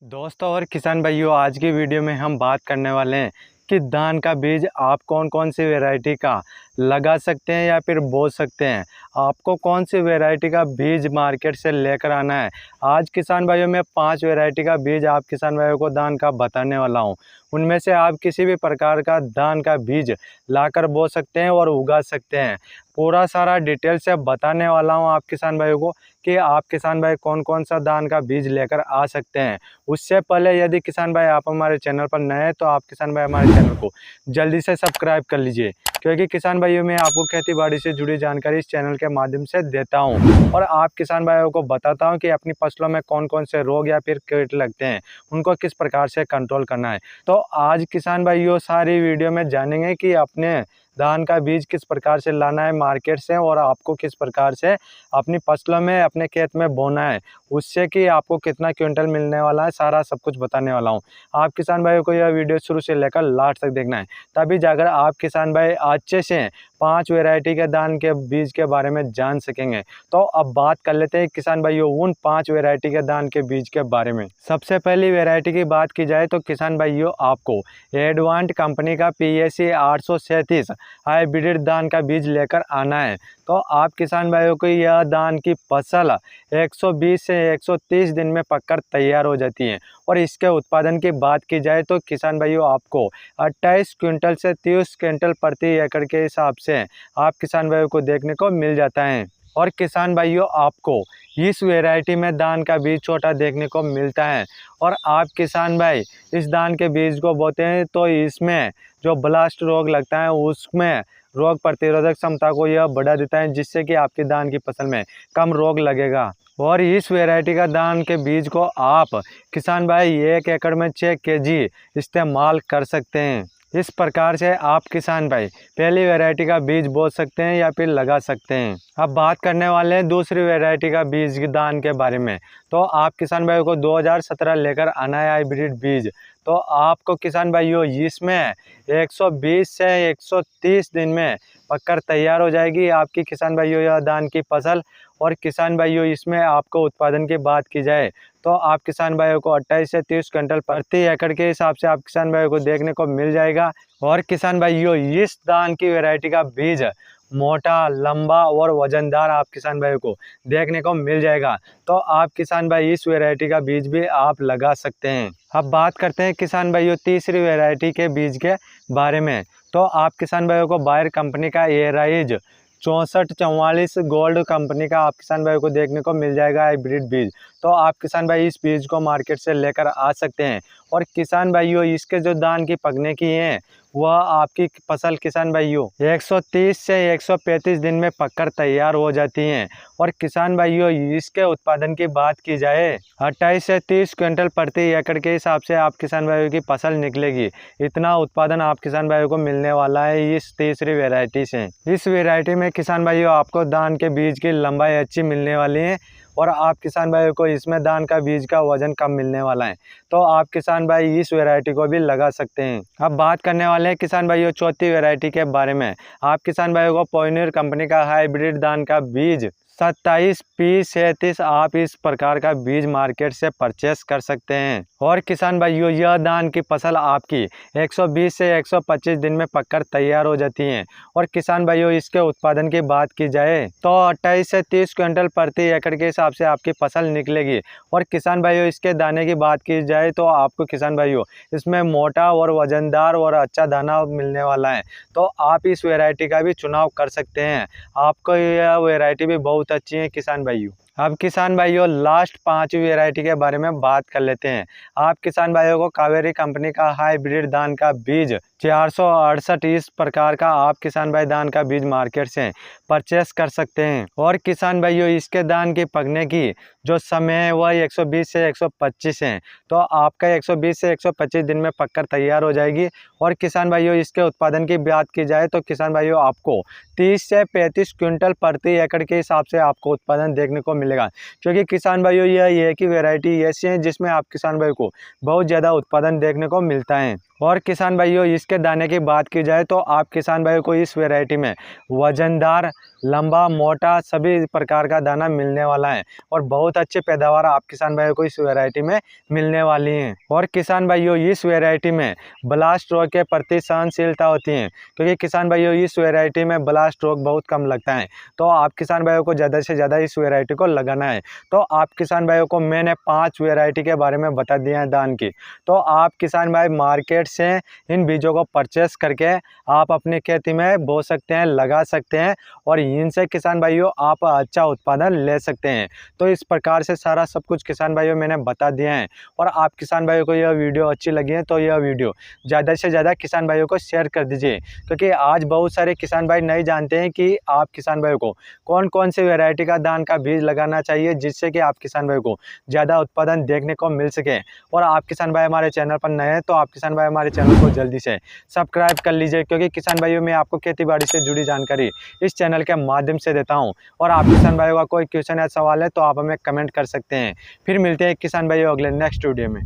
दोस्तों और किसान भाइयों, आज की वीडियो में हम बात करने वाले हैं कि धान का बीज आप कौन कौन सी वैरायटी का लगा सकते हैं या फिर बो सकते हैं। आपको कौन सी वैरायटी का बीज मार्केट से लेकर आना है। आज किसान भाइयों में 5 वैरायटी का बीज आप किसान भाइयों को धान का बताने वाला हूं। उनमें से आप किसी भी प्रकार का धान का बीज लाकर बो सकते हैं और उगा सकते हैं। पूरा सारा डिटेल से बताने वाला हूं आप किसान भाइयों को कि आप किसान भाई कौन कौन सा धान का बीज लेकर आ सकते हैं। उससे पहले यदि किसान भाई आप हमारे चैनल पर नए हैं तो आप किसान भाई हमारे चैनल को जल्दी से सब्सक्राइब कर लीजिए, क्योंकि किसान भाइयों में आपको खेती बाड़ी से जुड़ी जानकारी इस चैनल के माध्यम से देता हूं और आप किसान भाइयों को बताता हूं कि अपनी फसलों में कौन कौन से रोग या फिर कीट लगते हैं, उनको किस प्रकार से कंट्रोल करना है। तो आज किसान भाइयों सारी वीडियो में जानेंगे कि अपने धान का बीज किस प्रकार से लाना है मार्केट से और आपको किस प्रकार से अपनी फसलों में अपने खेत में बोना है, उससे कि आपको कितना क्विंटल मिलने वाला है, सारा सब कुछ बताने वाला हूं। आप किसान भाइयों को यह वीडियो शुरू से लेकर लास्ट तक देखना है, तभी जाकर आप किसान भाई अच्छे से 5 वैरायटी के धान के बीज के बारे में जान सकेंगे। तो अब बात कर लेते हैं किसान भाइयों उन 5 वैरायटी के धान के बीज के बारे में। सबसे पहली वैरायटी की बात की जाए तो किसान भाइयों आपको एडवांट कंपनी का PSC 837 हाइब्रिड धान का बीज लेकर आना है। तो आप किसान भाइयों को यह धान की फसल 120 से 130 दिन में पककर तैयार हो जाती है और इसके उत्पादन की बात की जाए तो किसान भाइयों आपको 28 क्विंटल से 30 क्विंटल प्रति एकड़ के हिसाब से आप किसान भाइयों को देखने को मिल जाता है। और किसान भाइयों आपको इस वैरायटी में धान का बीज छोटा देखने को मिलता है और आप किसान भाई इस धान के बीज को बोते हैं तो इसमें जो ब्लास्ट रोग लगता है उसमें रोग प्रतिरोधक क्षमता को यह बढ़ा देता है, जिससे कि आपकी धान की फसल में कम रोग लगेगा। और इस वैरायटी का धान के बीज को आप किसान भाई 1 एकड़ में 6 kg इस्तेमाल कर सकते हैं। इस प्रकार से आप किसान भाई पहली वैरायटी का बीज बो सकते हैं या फिर लगा सकते हैं। अब बात करने वाले हैं दूसरी वैरायटी का बीज दान के बारे में। तो आप किसान भाइयों को 2017 लेकर आना है हाइब्रिड बीज। तो आपको किसान भाइयों इसमें 120 से 130 दिन में पककर तैयार हो जाएगी आपकी किसान भाइयों यह धान की फसल। और किसान भाइयों इसमें आपको उत्पादन की बात की जाए तो आप किसान भाइयों को 28 से 30 क्विंटल प्रति एकड़ के हिसाब से आप किसान भाइयों को देखने को मिल जाएगा। और किसान भाइयों इस धान की वैरायटी का बीज मोटा, लंबा और वजनदार आप किसान भाइयों को देखने को मिल जाएगा। तो आप किसान भाई इस वैरायटी का बीज भी आप लगा सकते हैं। अब बात करते हैं किसान भाइयों तीसरी वैरायटी के बीज के बारे में। तो आप किसान भाइयों को बायर कंपनी का एराइज 6444 गोल्ड कंपनी का आप किसान भाइयों को देखने को मिल जाएगा हाइब्रिड बीज। तो आप किसान भाई इस बीज को मार्केट से लेकर आ सकते हैं। और किसान भाइयों इसके जो धान की पकने की है वह आपकी फसल किसान भाइयों 130 से 135 दिन में पककर तैयार हो जाती हैं। और किसान भाइयों इसके उत्पादन की बात की जाए 28 से 30 क्विंटल प्रति एकड़ के हिसाब से आप किसान भाइयों की फसल निकलेगी। इतना उत्पादन आप किसान भाइयों को मिलने वाला है इस तीसरी वैरायटी से। इस वैरायटी में किसान भाइयों आपको धान के बीज की लंबाई अच्छी मिलने वाली है और आप किसान भाइयों को इसमें धान का बीज का वजन कम मिलने वाला है। तो आप किसान भाई इस वैरायटी को भी लगा सकते हैं। अब बात करने वाले हैं किसान भाइयों चौथी वैरायटी के बारे में। आप किसान भाइयों को पॉइनियर कंपनी का हाइब्रिड धान का बीज 27P37 आप इस प्रकार का बीज मार्केट से परचेस कर सकते हैं। और किसान भाइयों यह धान की फसल आपकी 120 से 125 दिन में पककर तैयार हो जाती है। और किसान भाइयों इसके उत्पादन की बात की जाए तो 28 से 30 क्विंटल प्रति एकड़ के हिसाब से आपकी फसल निकलेगी। और किसान भाइयों इसके दाने की बात की जाए तो आपको किसान भाइयों इसमें मोटा और वजनदार और अच्छा दाना मिलने वाला है। तो आप इस वैरायटी का भी चुनाव कर सकते हैं। आपको यह वैरायटी भी बहुत अच्छी है किसान भाइयों। अब किसान भाइयों लास्ट 5 वैरायटी के बारे में बात कर लेते हैं। आप किसान भाइयों को कावेरी कंपनी का हाइब्रिड धान का बीज 468 इस प्रकार का आप किसान भाई धान का बीज मार्केट से परचेस कर सकते हैं। और किसान भाइयों इसके धान की पकने की जो समय है वह 120 से 125 है। तो आपका 120 से 125 दिन में पककर तैयार हो जाएगी। और किसान भाइयों इसके उत्पादन की बात की जाए तो किसान भाइयों आपको 30 से 35 क्विंटल प्रति एकड़ के हिसाब से आपको उत्पादन देखने को मिलेगा, क्योंकि किसान भाइयों यह एक ही वैरायटी ऐसी है जिसमें आप किसान भाइयों को बहुत ज़्यादा उत्पादन देखने को मिलता है। और किसान भाइयों इसके दाने की बात की जाए तो आप किसान भाइयों को इस वैरायटी में वजनदार लंबा मोटा सभी प्रकार का दाना मिलने वाला है और बहुत अच्छी पैदावार आप किसान भाइयों को इस वैरायटी में मिलने वाली है। और किसान भाइयों इस वैरायटी में ब्लास्ट रोग के प्रति सहनशीलता होती है, क्योंकि किसान भाइयों इस वैरायटी में ब्लास्ट रोग बहुत कम लगता है। तो आप किसान भाइयों को ज़्यादा से ज़्यादा इस वैरायटी को लगाना है। तो आप किसान भाइयों को मैंने 5 वैरायटी के बारे में बता दिया है धान की। तो आप किसान भाई मार्केट से इन बीजों को परचेस करके आप अपनी खेती में बो सकते हैं, लगा सकते हैं और इनसे किसान भाइयों आप अच्छा उत्पादन ले सकते हैं। तो इस प्रकार से सारा सब कुछ किसान भाइयों मैंने बता दिया है। और आप किसान भाइयों को यह वीडियो अच्छी लगी है तो यह वीडियो ज़्यादा से ज़्यादा किसान भाइयों को शेयर कर दीजिए, क्योंकि आज बहुत सारे किसान भाई नहीं जानते हैं कि आप किसान भाइयों को कौन कौन सी वैरायटी का धान का बीज लगाना चाहिए, जिससे कि आप किसान भाइयों को ज़्यादा उत्पादन देखने को मिल सके। और आप किसान भाई हमारे चैनल पर नए हैं तो आप किसान भाई हमारे चैनल को जल्दी से सब्सक्राइब कर लीजिए, क्योंकि किसान भाइयों मैं आपको खेती बाड़ी से जुड़ी जानकारी इस चैनल के माध्यम से देता हूं। और आप किसान भाइयों का कोई क्वेश्चन या सवाल है तो आप हमें कमेंट कर सकते हैं। फिर मिलते हैं किसान भाइयों अगले नेक्स्ट वीडियो में।